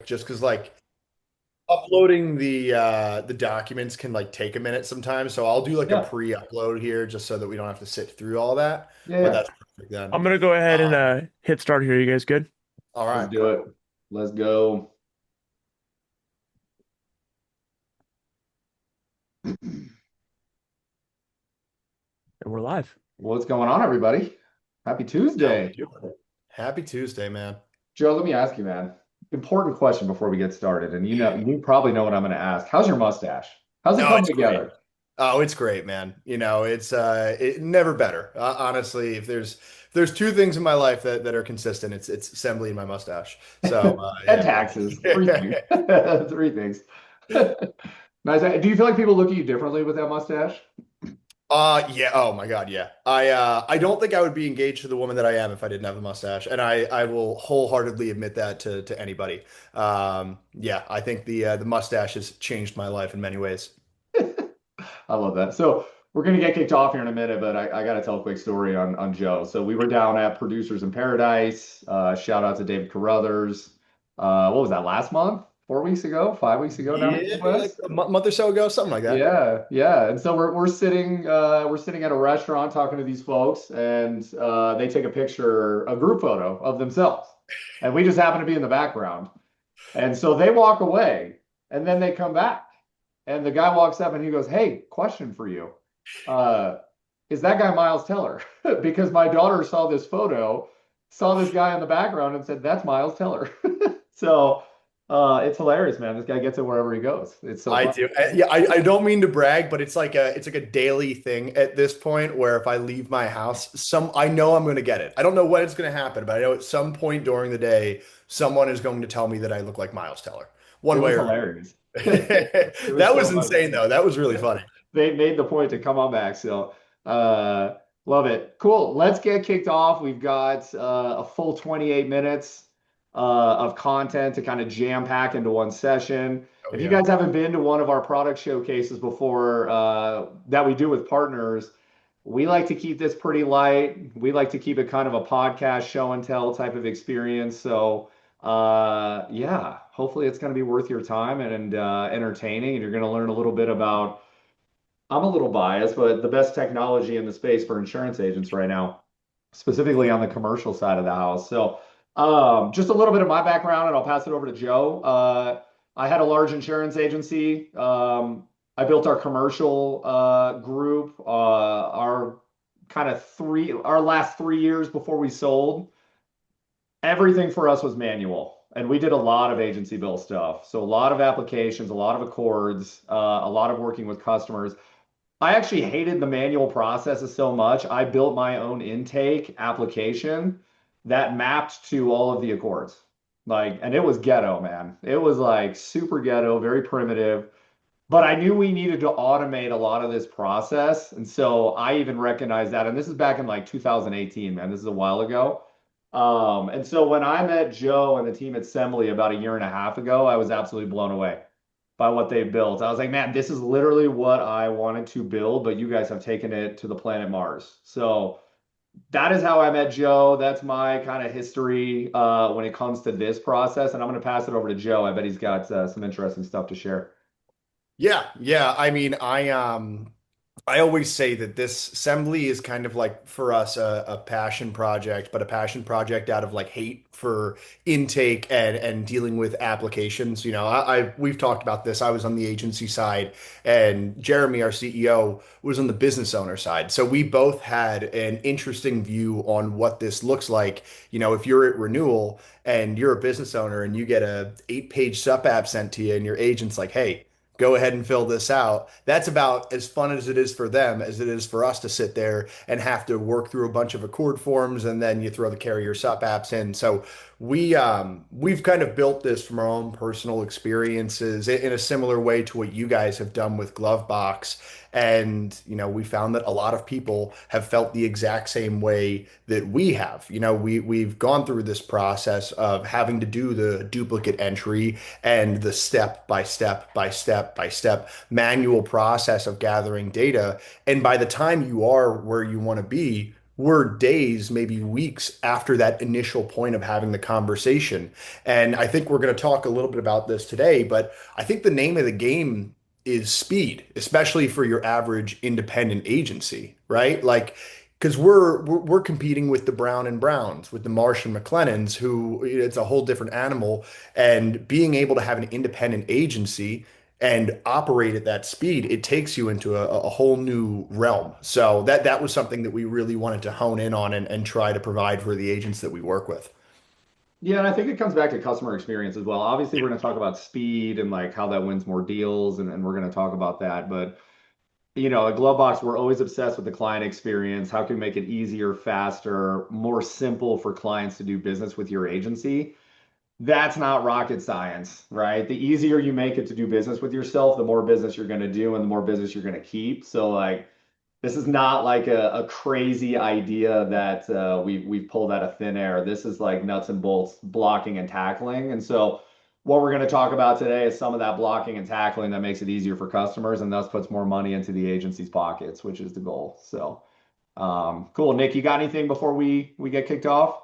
just because like uploading the documents can like take a minute sometimes. So I'll do like a Yeah. pre-upload here just so that we don't have to sit through all that. Yeah, But yeah. that's perfect then. I'm gonna go ahead and Um, hit start here. You guys good? all Let's right, do perfect. it. Let's go. And we're live. What's going on, everybody? Happy How we Tuesday. doing? Happy Tuesday, man. Joe, let me ask you, man. Important question before we get started. And Yeah. you probably know what I'm going to ask. How's your mustache? How's it No, coming it's great. together? Oh, it's great, man. It's never better. Honestly, if there's two things in my life that are consistent, it's assembly and my mustache. So And yeah. taxes. Three things. Three things. Nice. Do you feel like people look at you differently with that mustache? Yeah. Oh my God, yeah. I don't think I would be engaged to the woman that I am if I didn't have a mustache, and I will wholeheartedly admit that to anybody. Yeah, I think the mustache has changed my life in many ways. I love that. So we're gonna get kicked off here in a minute, but I gotta tell a quick story on Joe. So we were down at Producers in Paradise. Shout out to David Carruthers. What was that, last month? 4 weeks ago? 5 weeks ago down in Key Yeah, like West? a month or so ago, something like that. Yeah, yeah. And so we're sitting at a restaurant talking to these folks, and they take a picture, a group photo of themselves. And we just happen to be in the background. And so they walk away and then they come back. And the guy walks up and he goes, "Hey, question for you. Uh, is that guy Miles Teller?" Because my daughter saw this photo, saw this guy in the background and said, "That's Miles Teller." So it's hilarious, man. This guy gets it wherever he goes. It's so I fun. do. Yeah, I don't mean to brag, but it's like a daily thing at this point where if I leave my house, I know I'm going to get it. I don't know when it's going to happen, but I know at some point during the day, someone is going to tell me that I look like Miles Teller, It one way was or hilarious. It was that so was funny. insane though. That was really funny. They made the point to come on back. So, uh, love it. Cool. Let's get kicked off. We've got a full 28 minutes of content to kind of jam pack into one session. Oh If you yeah. guys haven't been to one of our product showcases before that we do with partners, we like to keep this pretty light. We like to keep it kind of a podcast show and tell type of experience. So, yeah, hopefully it's going to be worth your time and entertaining, and you're going to learn a little bit about. I'm a little biased, but the best technology in the space for insurance agents right now, specifically on the commercial side of the house. So, just a little bit of my background, and I'll pass it over to Joe. I had a large insurance agency. I built our commercial group. Our last 3 years before we sold, everything for us was manual. And we did a lot of agency bill stuff. So a lot of applications, a lot of accords, a lot of working with customers. I actually hated the manual processes so much. I built my own intake application that mapped to all of the accords. Like, and it was ghetto, man. It was like super ghetto, very primitive. But I knew we needed to automate a lot of this process. And so I even recognized that. And this is back in like 2018, man. This is a while ago. And so when I met Joe and the team at Sembley about a year and a half ago, I was absolutely blown away by what they built. I was like, man, this is literally what I wanted to build, but you guys have taken it to the planet Mars. So that is how I met Joe. That's my kind of history when it comes to this process. And I'm going to pass it over to Joe. I bet he's got some interesting stuff to share. Yeah, yeah. I always say that this assembly is kind of like for us a passion project, but a passion project out of like hate for intake and dealing with applications. We've talked about this. I was on the agency side, and Jeremy, our CEO, was on the business owner side. So we both had an interesting view on what this looks like. If you're at renewal and you're a business owner and you get a 8-page sup app sent to you, and your agent's like, "Hey, go ahead and fill this out." That's about as fun as it is for them as it is for us to sit there and have to work through a bunch of Accord forms and then you throw the carrier sup apps in. So we've kind of built this from our own personal experiences in a similar way to what you guys have done with GloveBox. And, we found that a lot of people have felt the exact same way that we have. We've gone through this process of having to do the duplicate entry and the step by step by step by step manual process of gathering data. And by the time you are where you want to be, we're days, maybe weeks after that initial point of having the conversation. And I think we're going to talk a little bit about this today, but I think the name of the game is speed, especially for your average independent agency, right? Like, because we're competing with the Brown and Browns, with the Marsh and McLennans, who it's a whole different animal. And being able to have an independent agency and operate at that speed, it takes you into a whole new realm. So that was something that we really wanted to hone in on and try to provide for the agents that we work with. Yeah, and I think it comes back to customer experience as well. Obviously, we're going to talk about speed and like how that wins more deals, and we're going to talk about that. But at GloveBox, we're always obsessed with the client experience. How can we make it easier, faster, more simple for clients to do business with your agency? That's not rocket science, right? The easier you make it to do business with yourself, the more business you're going to do and the more business you're going to keep. So like this is not like a crazy idea that we've pulled out of thin air. This is like nuts and bolts blocking and tackling. And so what we're going to talk about today is some of that blocking and tackling that makes it easier for customers and thus puts more money into the agency's pockets, which is the goal. So cool. Nick, you got anything before we get kicked off?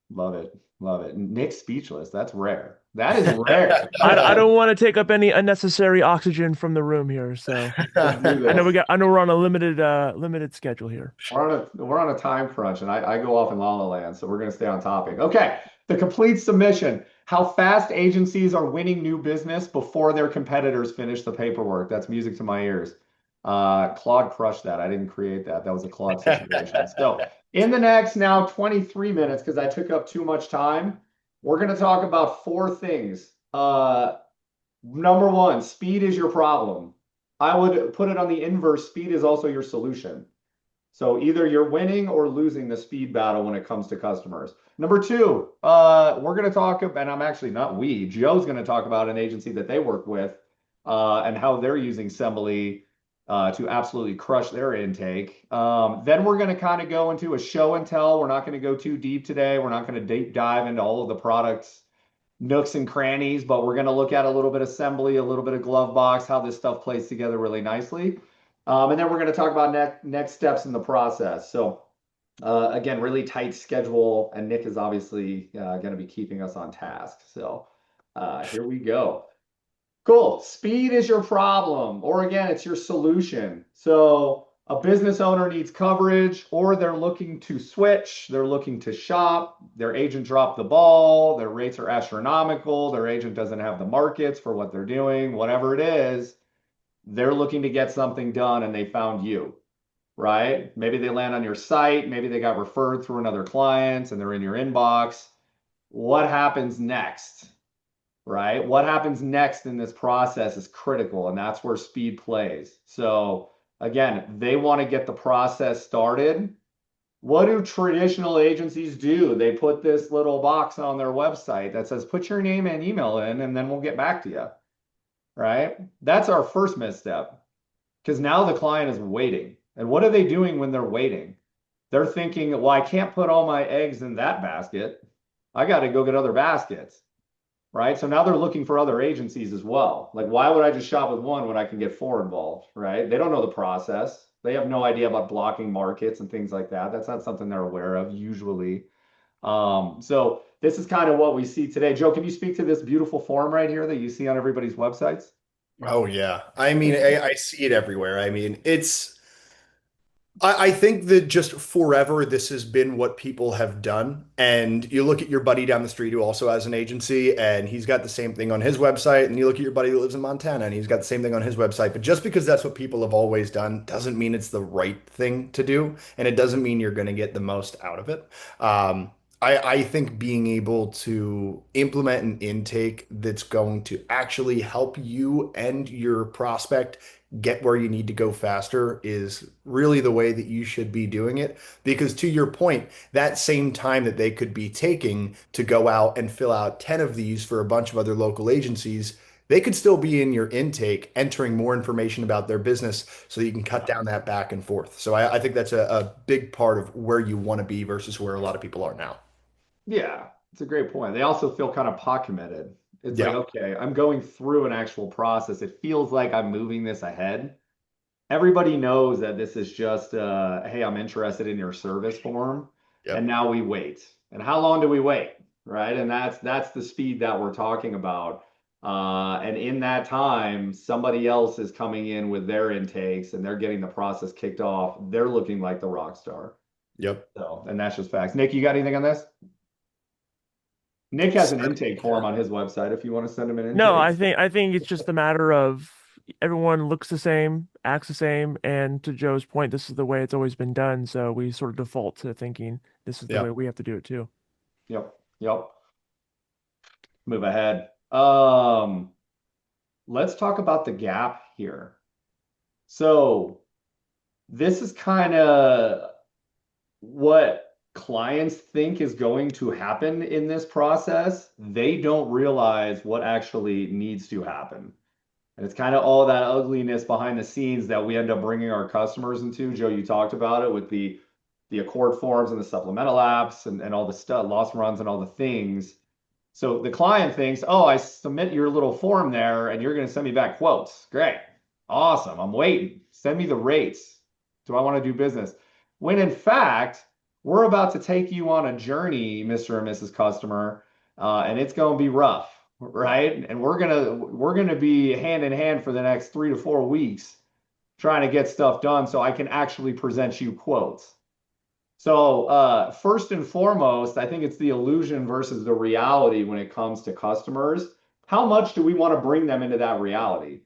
Love it. Love it. Nick's speechless. That's rare. That is rare. I don't want to take up any unnecessary oxygen from the room here, so Let's do this. I know we're on a limited schedule here. We're on a time crunch, and I go off in La La Land, so we're gonna stay on topic. Okay, the complete submission. How fast agencies are winning new business before their competitors finish the paperwork. That's music to my ears. Claude crushed that. I didn't create that. That was a Claude situation. So in the next now 23 minutes, because I took up too much time, we're gonna talk about four things. Number one, speed is your problem. I would put it on the inverse. Speed is also your solution. So either you're winning or losing the speed battle when it comes to customers. Number two, we're going to talk, and I'm actually not we, Joe's going to talk about an agency that they work with and how they're using Sembley to absolutely crush their intake. Then we're going to kind of go into a show and tell. We're not going to go too deep today. We're not going to deep dive into all of the products nooks and crannies, but we're going to look at a little bit of Sembley, a little bit of GloveBox, how this stuff plays together really nicely. And then we're going to talk about next steps in the process. So again, really tight schedule, and Nick is obviously going to be keeping us on task. So here we go. Cool. Speed is your problem, or again, it's your solution. So a business owner needs coverage, or they're looking to switch, they're looking to shop, their agent dropped the ball, their rates are astronomical, their agent doesn't have the markets for what they're doing, whatever it is, they're looking to get something done and they found you, right? Maybe they land on your site, maybe they got referred through another client and they're in your inbox. What happens next? Right? What happens next in this process is critical, and that's where speed plays. So, again, they want to get the process started. What do traditional agencies do? They put this little box on their website that says, put your name and email in, and then we'll get back to you. Right? That's our first misstep because now the client is waiting. And what are they doing when they're waiting? They're thinking, well, I can't put all my eggs in that basket. I got to go get other baskets, right? So now they're looking for other agencies as well. Like, why would I just shop with one when I can get four involved, right? They don't know the process. They have no idea about blocking markets and things like that. That's not something they're aware of usually. So this is kind of what we see today. Joe, can you speak to this beautiful form right here that you see on everybody's websites? Oh yeah. I mean, I see it everywhere. I mean, I think that just forever this has been what people have done. And you look at your buddy down the street who also has an agency and he's got the same thing on his website. And you look at your buddy who lives in Montana and he's got the same thing on his website. But just because that's what people have always done doesn't mean it's the right thing to do. And it doesn't mean you're going to get the most out of it. I think being able to implement an intake that's going to actually help you and your prospect get where you need to go faster is really the way that you should be doing it. Because to your point, that same time that they could be taking to go out and fill out 10 of these for a bunch of other local agencies, they could still be in your intake, entering more information about their business so that you can cut down that back and forth. So I think that's a big part of where you want to be versus where a lot of people are now. Yeah, it's a great point. They also feel kind of pot committed. It's like, Yeah. okay, I'm going through an actual process. It feels like I'm moving this ahead. everybody knows that this is just hey, I'm interested in your service form. And Yep. now we wait. And how long do we wait? Right. And that's the speed that we're talking about. And in that time, somebody else is coming in with their intakes and they're getting the process kicked off. They're looking like the rock star. Yep. So, and that's just facts. Nick, you got anything on this? Nick has an intake form on his website if you want to send him an No, intake. I think it's just a matter of everyone looks the same, acts the same, and to Joe's point, this is the way it's always been done, so we sort of default to thinking this is the way Yep. we have to do it too. Yep. Yep. Move ahead. Let's talk about the gap here. So this is kind of what clients think is going to happen in this process. They don't realize what actually needs to happen. And it's kind of all that ugliness behind the scenes that we end up bringing our customers into. Joe, you talked about it with the Accord forms and the supplemental apps and all the stuff, loss runs and all the things. So the client thinks, oh, I submit your little form there and you're going to send me back quotes. Great. Awesome. I'm waiting. Send me the rates. Do I want to do business? When in fact, we're about to take you on a journey, Mr. and Mrs. Customer, and it's going to be rough, right? And we're gonna be hand in hand for the next 3 to 4 weeks trying to get stuff done so I can actually present you quotes. So, first and foremost, I think it's the illusion versus the reality when it comes to customers. How much do we want to bring them into that reality?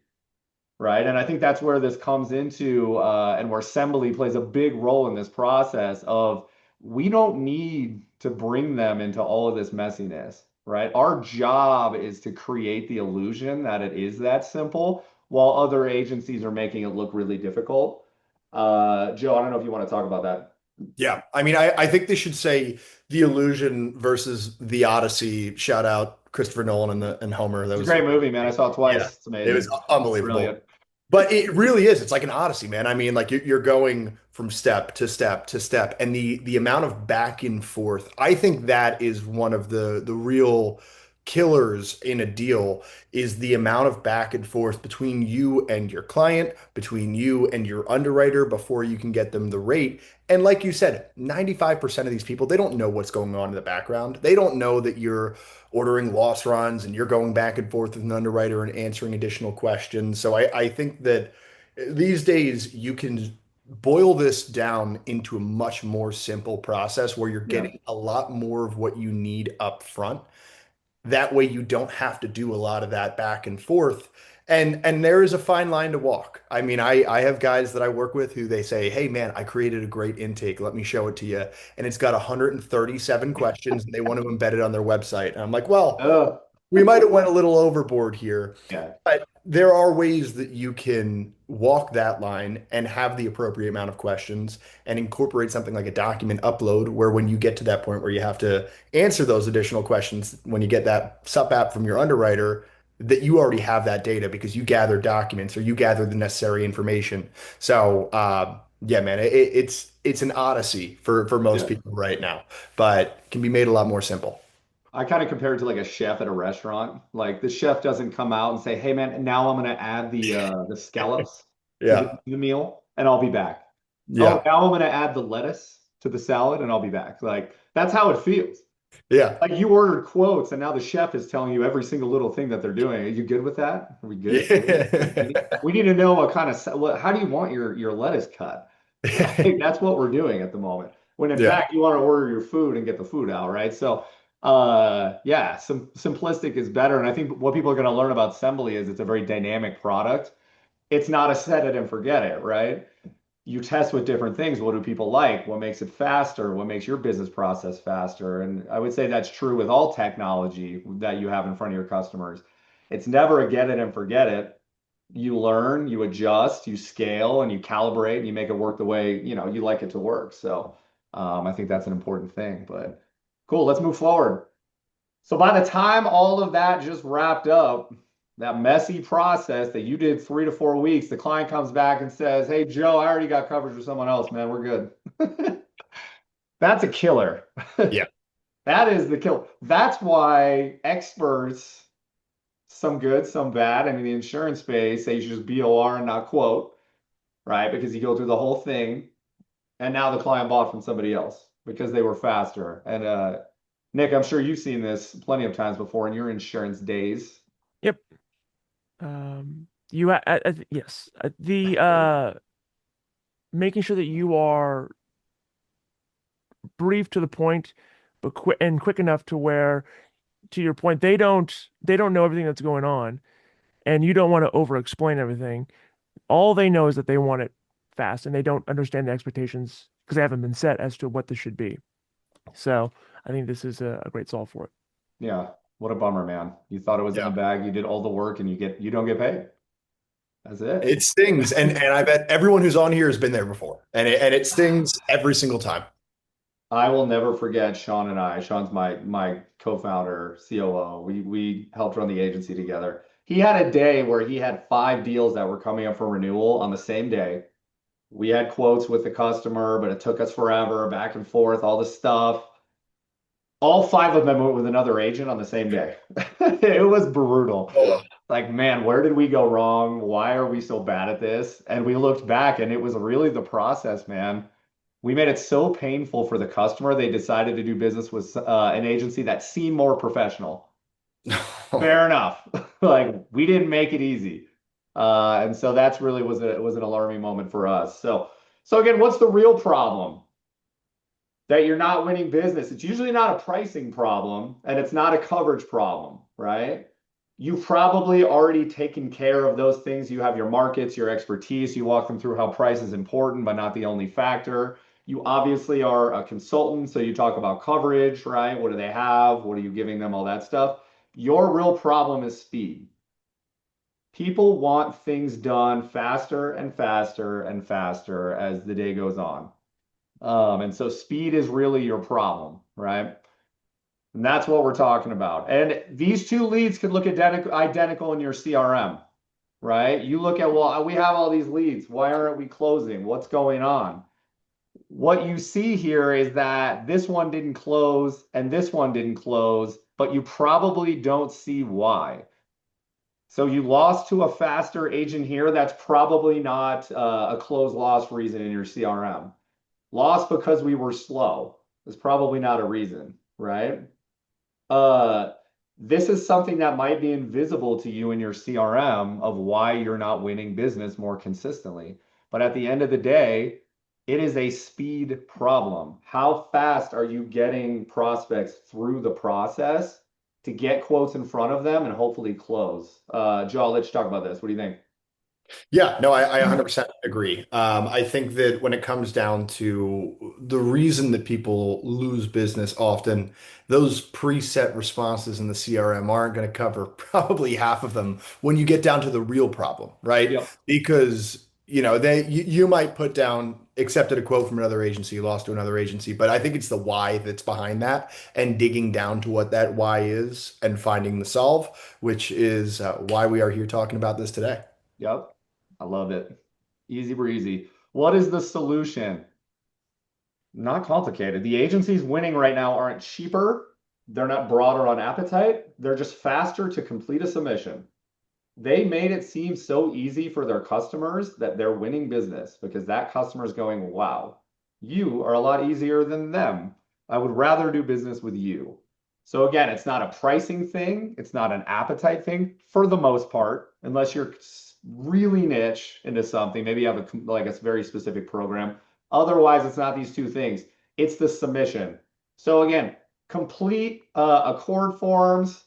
Right. And I think that's where this comes into, and where Sembley plays a big role in this process of we don't need to bring them into all of this messiness, right? Our job is to create the illusion that it is that simple while other agencies are making it look really difficult. Joe, I don't know if you want to talk about that. Yeah. I mean, I think they should say the illusion versus the Odyssey. Shout out Christopher Nolan and Homer. That It's a was great movie, man. I saw it yeah. twice. It's It was amazing. unbelievable. Brilliant. But it really is. It's like an odyssey, man. I mean, like you're going from step to step to step, and the amount of back and forth. I think that is one of the real killers in a deal is the amount of back and forth between you and your client, between you and your underwriter before you can get them the rate. And like you said, 95% of these people, they don't know what's going on in the background. They don't know that you're ordering loss runs and you're going back and forth with an underwriter and answering additional questions. So I think that these days you can boil this down into a much more simple process where you're Yeah. getting a lot more of what you need up front. That way you don't have to do a lot of that back and forth. And there is a fine line to walk. I mean, I have guys that I work with who they say, "Hey man, I created a great intake. Let me show it to you." And it's got 137 questions and they want to embed it on their website. And I'm like, "Well, Uh, we might have went a little overboard here, yeah. but there are ways that you can walk that line and have the appropriate amount of questions and incorporate something like a document upload where when you get to that point where you have to answer those additional questions, when you get that sup app from your underwriter, that you already have that data because you gather documents or you gather the necessary information. So, yeah, man, it's an odyssey for most Yeah. people right now, but can be made a lot more simple. I kind of compare it to like a chef at a restaurant. Like the chef doesn't come out and say, "Hey man, now I'm going to add the scallops to Yeah. the meal and I'll be back." Oh, Yeah. now I'm going to add the lettuce to the salad and I'll be back. Like that's how it feels. Yeah. Like you ordered quotes and now the chef is telling you every single little thing that they're doing. Are you good with that? Are we good? Yeah. We need to know what kind of how do you want your lettuce cut? Right? That's what we're doing at the moment. When in Yeah. fact you want to order your food and get the food out, right? So yeah, simplistic is better. And I think what people are going to learn about Sembley is it's a very dynamic product. It's not a set it and forget it, right? You test with different things. What do people like? What makes it faster? What makes your business process faster? And I would say that's true with all technology that you have in front of your customers. It's never a get it and forget it. You learn, you adjust, you scale, and you calibrate, and you make it work the way you like it to work. So I think that's an important thing. But cool, let's move forward. So by the time all of that just wrapped up, that messy process that you did 3 to 4 weeks, the client comes back and says, "Hey, Joe, I already got coverage with someone else, man. We're good." That's a killer. Yeah. That is the killer. That's why experts, some good, some bad, I mean, the insurance space, say you should just BOR and not quote. right? Because you go through the whole thing, and now the client bought from somebody else because they were faster. And Nick, I'm sure you've seen this plenty of times before in your insurance days. Yep. You yes. The making sure that you are brief to the point, but quick enough to where, to your point, they don't know everything that's going on, and you don't want to over explain everything. All they know is that they want it fast, and they don't understand the expectations because they haven't been set as to what this should be. So I think this is a great solve for it. Yeah, what a bummer, man. You thought it was in the Yeah. bag, you did all the work, and you don't get paid. That's it. It stings. And I bet everyone who's on here has been there before. And it stings every single time. I will never forget Sean and I. Sean's my co-founder, COO. We helped run the agency together. He had a day where he had 5 deals that were coming up for renewal on the same day. We had quotes with the customer, but it took us forever, back and forth, all this stuff. All 5 of them went with another agent on the same day. It was brutal. Oh, Like, man, where did we go wrong? Why are we so bad at this? And we looked back and it was really the process, man. We made it so painful for the customer, they decided to do business with an agency that seemed more professional. Fair enough. Like, we didn't make it easy. And so that's really was an alarming moment for us. So again, what's the real problem? That you're not winning business. It's usually not a pricing problem and it's not a coverage problem, right? You've probably already taken care of those things. You have your markets, your expertise. You walk them through how price is important, but not the only factor. You obviously are a consultant, so you talk about coverage, right? What do they have? What are you giving them? All that stuff. Your real problem is speed. People want things done faster and faster and faster as the day goes on. And so speed is really your problem, right? And that's what we're talking about. And these two leads could look identical in your CRM, right? You look at, well, we have all these leads. Why aren't we closing? What's going on? What you see here is that this one didn't close and this one didn't close, but you probably don't see why. So you lost to a faster agent here. That's probably not a close loss reason in your CRM. Lost because we were slow is probably not a reason, right? Uh, this is something that might be invisible to you in your CRM of why you're not winning business more consistently. But at the end of the day, it is a speed problem. How fast are you getting prospects through the process to get quotes in front of them and hopefully close? Joe, I'll let you talk about this. What do you think? yeah, no, I 100% agree. I think that when it comes down to the reason that people lose business often, those preset responses in the CRM aren't going to cover probably half of them when you get down to the real problem, right? Yep. Because, you might put down accepted a quote from another agency, lost to another agency, but I think it's the why that's behind that and digging down to what that why is and finding the solve, which is why we are here talking about this today. Yep. I love it. Easy breezy. What is the solution? Not complicated. The agencies winning right now aren't cheaper. They're not broader on appetite. They're just faster to complete a submission. They made it seem so easy for their customers that they're winning business because that customer is going, wow, you are a lot easier than them. I would rather do business with you. So again, it's not a pricing thing. It's not an appetite thing for the most part, unless you're really niche into something. Maybe you have like a very specific program. Otherwise, it's not these two things. It's the submission. So again, complete accord forms,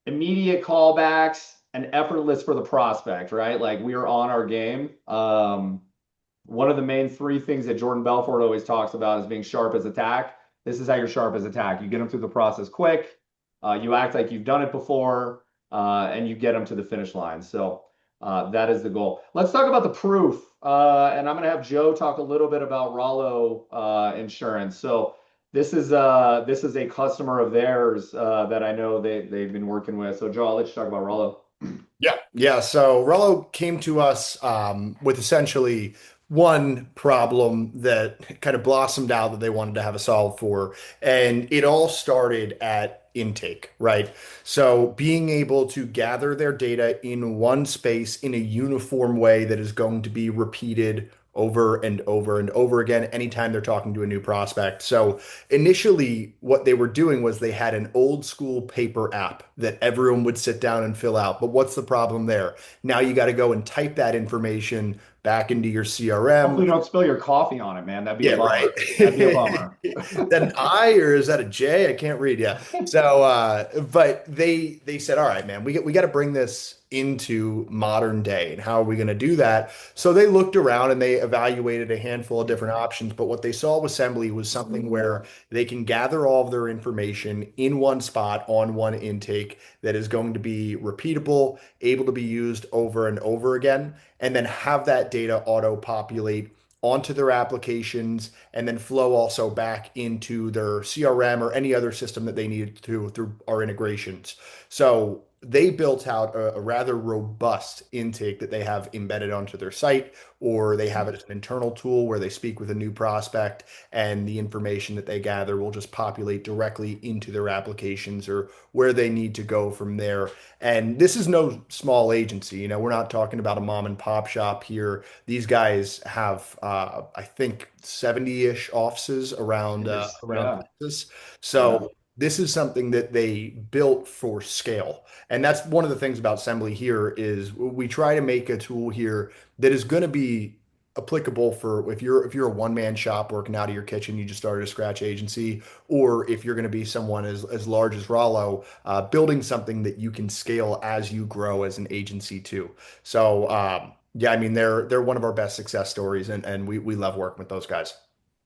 immediate callbacks, and effortless for the prospect, right? Like we are on our game. One of the main 3 things that Jordan Belfort always talks about is being sharp as attack. This is how you're sharp as attack. You get them through the process quick. You act like you've done it before, and you get them to the finish line. So that is the goal. Let's talk about the proof. And I'm going to have Joe talk a little bit about Rollo Insurance. So this is a customer of theirs that I know they've been working with. So Joe, I'll let you talk about Rollo. Yeah, yeah. So Rello came to us with essentially one problem that kind of blossomed out that they wanted to have a solve for. And it all started at intake, right? So being able to gather their data in one space in a uniform way that is going to be repeated over and over and over again anytime they're talking to a new prospect. So initially, what they were doing was they had an old school paper app that everyone would sit down and fill out. But what's the problem there? Now you got to go and type that information back into your CRM. Hopefully, don't spill your coffee on it, man. That'd be a Yeah, right. bummer. That'd be a bummer. Is that an I or is that a J? I can't read. Yeah. So, but they said, all right, man, we got to bring this into modern day, and how are we going to do that? So they looked around and they evaluated a handful of different options. But what they saw with Sembley was something where they can gather all of their information in one spot on one intake that is going to be repeatable, able to be used over and over again, and then have that data auto-populate onto their applications and then flow also back into their CRM or any other system that they needed to through our integrations. So they built out a rather robust intake that they have embedded onto their site, or they have it as an internal tool where they speak with a new prospect and the information that they gather will just populate directly into their applications or where they need to go from there. And this is no small agency. We're not talking about a mom and pop shop here. These guys have, I think, 70-ish offices around Yeah, Texas. yeah. So this is something that they built for scale. And that's one of the things about Sembley here is we try to make a tool here that is going to be applicable for if you're a one-man shop working out of your kitchen, you just started a scratch agency, or if you're going to be someone as large as Rollo, building something that you can scale as you grow as an agency too. So yeah, I mean they're one of our best success stories, and we love working with those guys.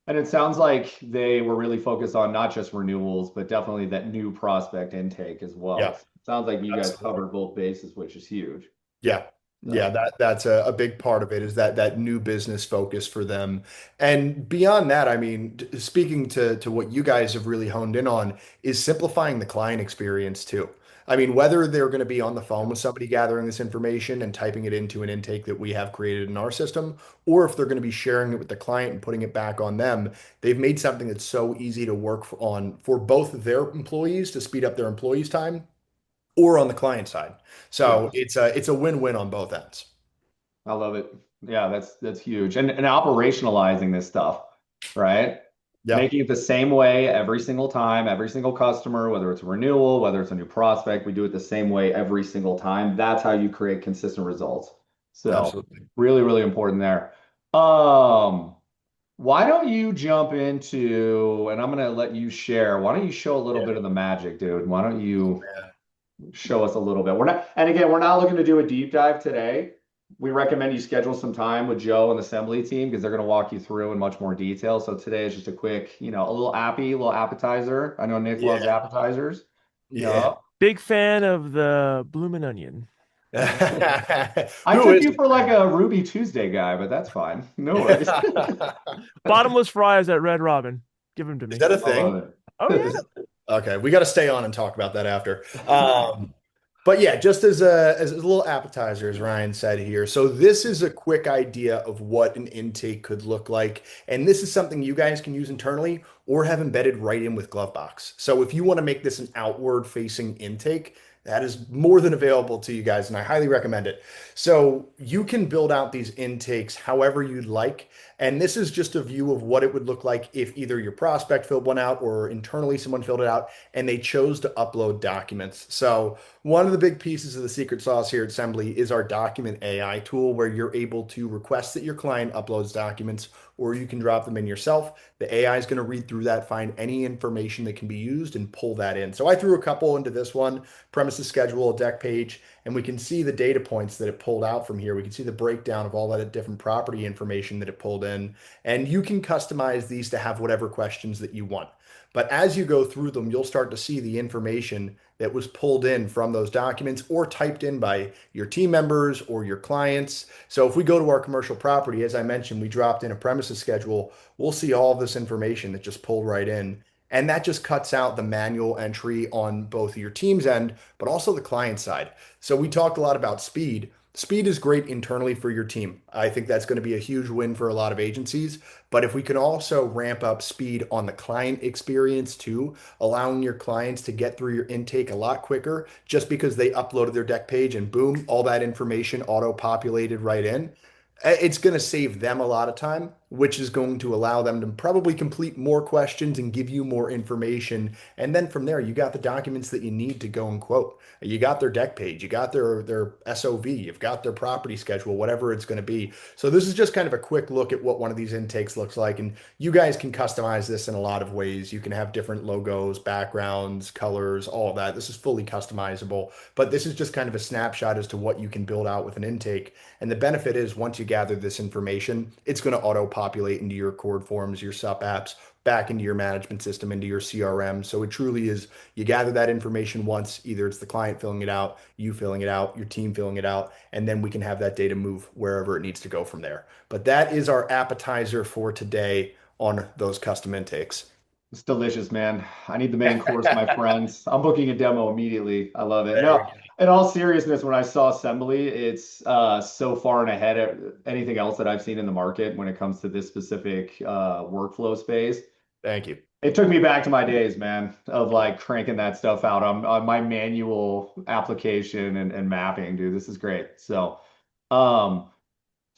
And it sounds like they were really focused on not just renewals, but definitely that new prospect intake as Yeah, well. Sounds like you guys absolutely. covered both bases, which is huge. Yeah. Yeah, So, that's a big part of it is that new business focus for them. And beyond that, I mean, speaking to what you guys have really honed in on is simplifying the client experience too. I mean, whether they're going to be on the phone with somebody gathering this information and typing it into an intake that we have created in our system, or if they're going to be sharing it with the client and putting it back on them, they've made something that's so easy to on for both their employees to speed up their employees' time or on the client side. So yeah. it's a win-win on both ends. I love it. Yeah, that's huge. And operationalizing this stuff, right? Yeah, Making it the same way every single time, every single customer, whether it's a renewal, whether it's a new prospect, we do it the same way every single time. That's how you create consistent results. So absolutely. really, really important there. Um, why don't you jump into, and I'm gonna let you share. Why don't you show a little Yeah. bit of the magic, dude? Why don't you Yeah. show us a little bit? We're not, and again, we're not looking to do a deep dive today. We recommend you schedule some time with Joe and the Assembly team because they're going to walk you through in much more detail. So today is just a quick, a little appy, a little appetizer. I know Nick loves Yeah. appetizers. Yeah. Yeah. Big fan of the bloomin' onion. I Who took is you for like a Ruby Tuesday guy, but that's fine. No worries. it? Bottomless fries at Red Robin. Give them to Is me. that a I love thing? Oh Is yeah. it- okay, we got to stay on and talk about that after. But yeah, just as a little appetizer, as Ryan said here. So this is a quick idea of what an intake could look like, and this is something you guys can use internally or have embedded right in with GloveBox. So if you want to make this an outward-facing intake, that is more than available to you guys, and I highly recommend it. So you can build out these intakes however you'd like. And this is just a view of what it would look like if either your prospect filled one out or internally someone filled it out and they chose to upload documents. So one of the big pieces of the secret sauce here at Assembly is our document AI tool where you're able to request that your client uploads documents or you can drop them in yourself. The AI is going to read through that, find any information that can be used and pull that in. So I threw a couple into this one, premises schedule, a deck page, and we can see the data points that it pulled out from here. We can see the breakdown of all that different property information that it pulled in. And you can customize these to have whatever questions that you want. But as you go through them, you'll start to see the information that was pulled in from those documents or typed in by your team members or your clients. So if we go to our commercial property, as I mentioned, we dropped in a premises schedule, we'll see all of this information that just pulled right in. And that just cuts out the manual entry on both your team's end, but also the client side. So we talked a lot about speed. Speed is great internally for your team. I think that's going to be a huge win for a lot of agencies. But if we can also ramp up speed on the client experience too, allowing your clients to get through your intake a lot quicker just because they uploaded their deck page and boom, all that information auto-populated right in. It's going to save them a lot of time, which is going to allow them to probably complete more questions and give you more information. And then from there, you got the documents that you need to go and quote. You got their deck page, you got their SOV, you've got their property schedule, whatever it's going to be. So this is just kind of a quick look at what one of these intakes looks like. And you guys can customize this in a lot of ways. You can have different logos, backgrounds, colors, all of that. This is fully customizable, but this is just kind of a snapshot as to what you can build out with an intake. And the benefit is once you gather this information, it's going to auto-populate into your cord forms, your SUP apps, back into your management system, into your CRM. So it truly is, you gather that information once, either it's the client filling it out, you filling it out, your team filling it out, and then we can have that data move wherever it needs to go from there. But that is our appetizer for today on those custom intakes. It's delicious, man. I need the main course, my friends. I'm booking a demo immediately. I love it. There we No, go. in all seriousness, when I saw Sembley, it's so far and ahead of anything else that I've seen in the market when it comes to this specific workflow space. Thank you. It took me back to my days, man, of like cranking that stuff out on my manual application and mapping, dude. This is great. Um,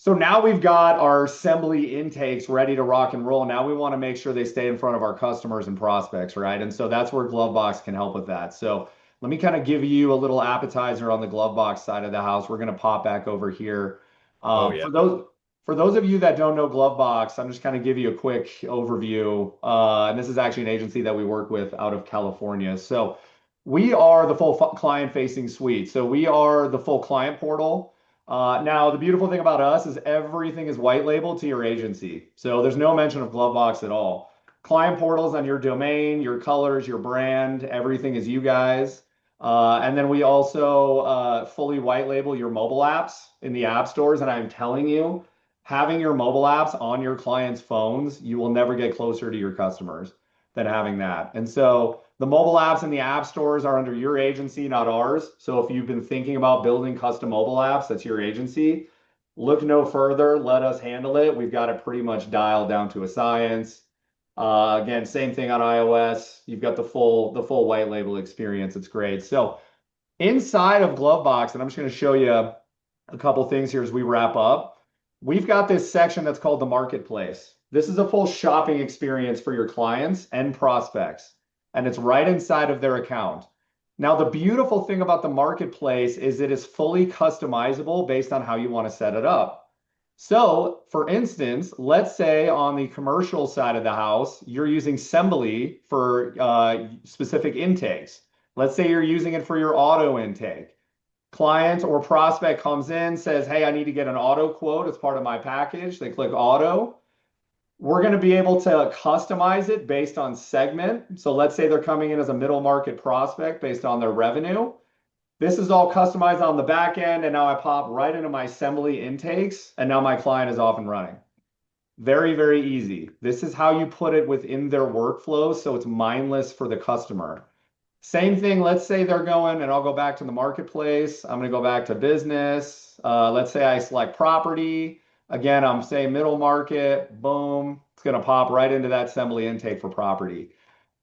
so now we've got our Sembley intakes ready to rock and roll. Now we want to make sure they stay in front of our customers and prospects, right? And so that's where GloveBox can help with that. So let me kind of give you a little appetizer on the GloveBox side of the house. We're going to pop back over here. Oh, Um, yeah. for those for those of you that don't know GloveBox, I'm just kind of give you a quick overview. And this is actually an agency that we work with out of California. So we are the full client-facing suite. So we are the full client portal. Now, the beautiful thing about us is everything is white labeled to your agency. So there's no mention of GloveBox at all. Client portals on your domain, your colors, your brand, everything is you guys. And then we also fully white label your mobile apps in the app stores. And I'm telling you, having your mobile apps on your clients' phones, you will never get closer to your customers than having that. And so the mobile apps in the app stores are under your agency, not ours. So if you've been thinking about building custom mobile apps, that's your agency. Look no further. Let us handle it. We've got it pretty much dialed down to a science. Again, same thing on iOS. You've got the full white label experience. It's great. So inside of GloveBox, and I'm just going to show you a couple things here as we wrap up. We've got this section that's called the marketplace. This is a full shopping experience for your clients and prospects, and it's right inside of their account. Now, the beautiful thing about the marketplace is it is fully customizable based on how you want to set it up. So, for instance, let's say on the commercial side of the house, you're using Sembley for specific intakes. Let's say you're using it for your auto intake. Client or prospect comes in, says, hey, I need to get an auto quote as part of my package. They click auto. We're going to be able to customize it based on segment. So let's say they're coming in as a middle market prospect based on their revenue. This is all customized on the back end. And now I pop right into my Sembley intakes. And now my client is off and running. Very, very easy. This is how you put it within their workflow. So it's mindless for the customer. Same thing, let's say they're going, and I'll go back to the marketplace. I'm going to go back to business. Let's say I select property. Again, I'm saying middle market, boom. It's going to pop right into that Sembley intake for property.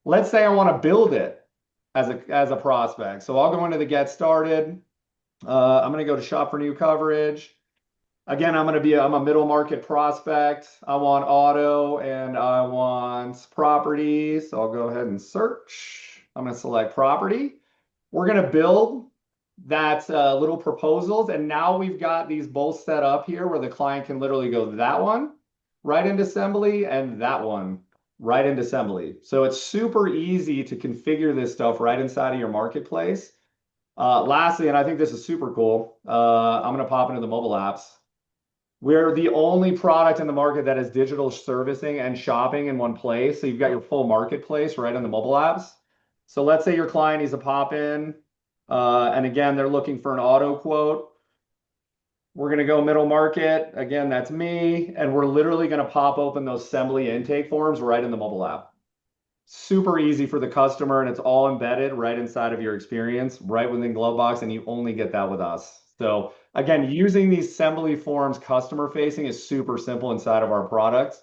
Let's say I want to build it as a prospect. So I'll go into the get started. I'm going to go to shop for new coverage. Again, I'm a middle market prospect. I want auto and I want property. So I'll go ahead and search. I'm going to select property. We're going to build that little proposals. And now we've got these both set up here where the client can literally go that one right into Sembley and that one right into Sembley. So it's super easy to configure this stuff right inside of your marketplace. Lastly, and I think this is super cool, I'm going to pop into the mobile apps. We're the only product in the market that has digital servicing and shopping in one place. So you've got your full marketplace right on the mobile apps. So let's say your client needs a pop in, and again, they're looking for an auto quote. We're going to go middle market. Again, that's me. And we're literally going to pop open those Sembley intake forms right in the mobile app. Super easy for the customer, and it's all embedded right inside of your experience, right within GloveBox, and you only get that with us. So again, using these Sembley forms customer facing is super simple inside of our product.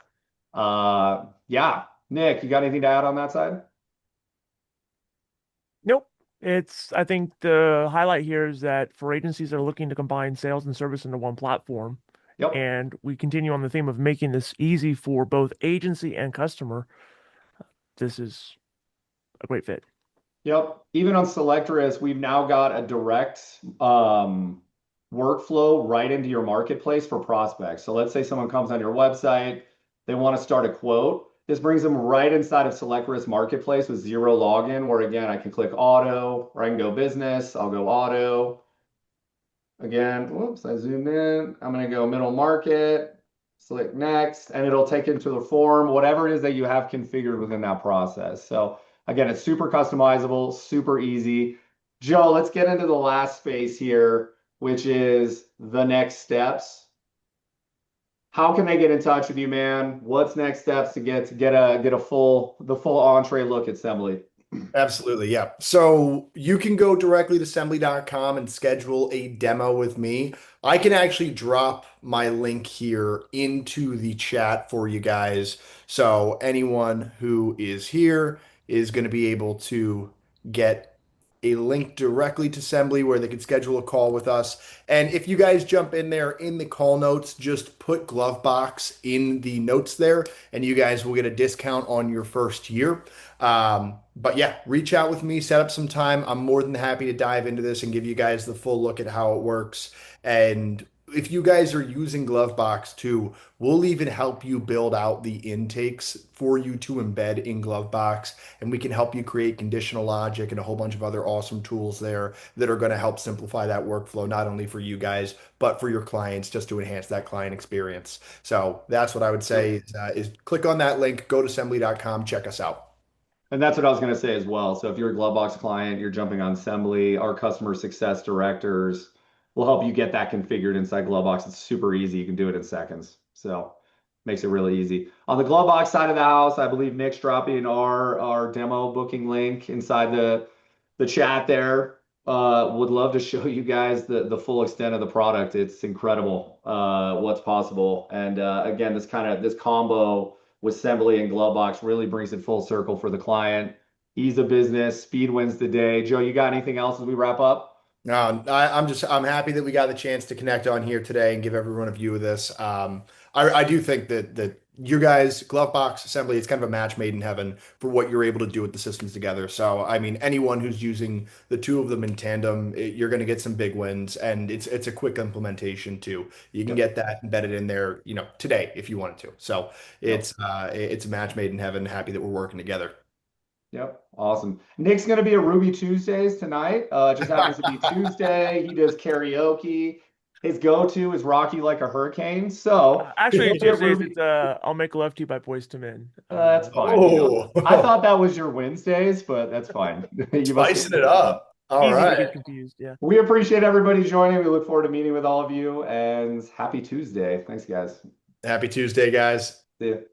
Yeah. Nick, you got anything to add on that side? Nope. I think the highlight here is that for agencies that are looking to combine sales and service into one platform, Yep. and we continue on the theme of making this easy for both agency and customer, this is a great fit. Yep. Even on Selectress, we've now got a direct workflow right into your marketplace for prospects. So let's say someone comes on your website, they want to start a quote. This brings them right inside of Selectress Marketplace with zero login, where again, I can click auto, or I can go business, I'll go auto. Again, whoops, I zoomed in. I'm going to go middle market, select next, and it'll take into the form, whatever it is that you have configured within that process. So again, it's super customizable, super easy. Joe, let's get into the last space here, which is the next steps. How can they get in touch with you, man? What's next steps to get a full entree look at Sembley? Absolutely, yeah. So you can go directly to Sembley.com and schedule a demo with me. I can actually drop my link here into the chat for you guys. So anyone who is here is going to be able to get a link directly to Sembley where they can schedule a call with us. And if you guys jump in there in the call notes, just put GloveBox in the notes there, and you guys will get a discount on your first year. But yeah, reach out with me, set up some time. I'm more than happy to dive into this and give you guys the full look at how it works. And if you guys are using Glovebox too, we'll even help you build out the intakes for you to embed in Glovebox, and we can help you create conditional logic and a whole bunch of other awesome tools there that are going to help simplify that workflow, not only for you guys, but for your clients, just to enhance that client experience. So that's what I would Yep. say is click on that link, go to assembly.com, check us out. And that's what I was going to say as well. So if you're a Glovebox client, you're jumping on Sembley, our customer success directors will help you get that configured inside Glovebox. It's super easy. You can do it in seconds. So makes it really easy. On the Glovebox side of the house, I believe Nick's dropping our demo booking link inside the chat there. Would love to show you guys the full extent of the product. It's incredible what's possible. And again, this combo with Sembley and Glovebox really brings it full circle for the client. Ease of business, speed wins the day. Joe, you got anything else as we wrap up? No, I'm happy that we got the chance to connect on here today and give everyone a view of this. I do think that you guys, Glovebox Assembly, it's kind of a match made in heaven for what you're able to do with the systems together. So, I mean, anyone who's using the two of them in tandem, you're going to get some big wins, and it's a quick implementation too. You can Yep. get that embedded in there, today if you wanted to. So, Yep. it's a match made in heaven. Happy that we're working together. Yep. Awesome. Nick's going to be at Ruby Tuesdays tonight. It just happens to be Tuesday. He does karaoke. His go-to is Rocky Like a Hurricane. So Actually, he'll be at Tuesdays Ruby. it's I'll Make Love to You by Boys to Men. That's fine. Oh, I thought that was your Wednesdays, but that's fine. You must have spicing it forgotten. up. All Easy to right. get confused. Yeah. We appreciate everybody joining. We look forward to meeting with all of you and happy Tuesday. Thanks, guys. Happy Tuesday, guys. See you.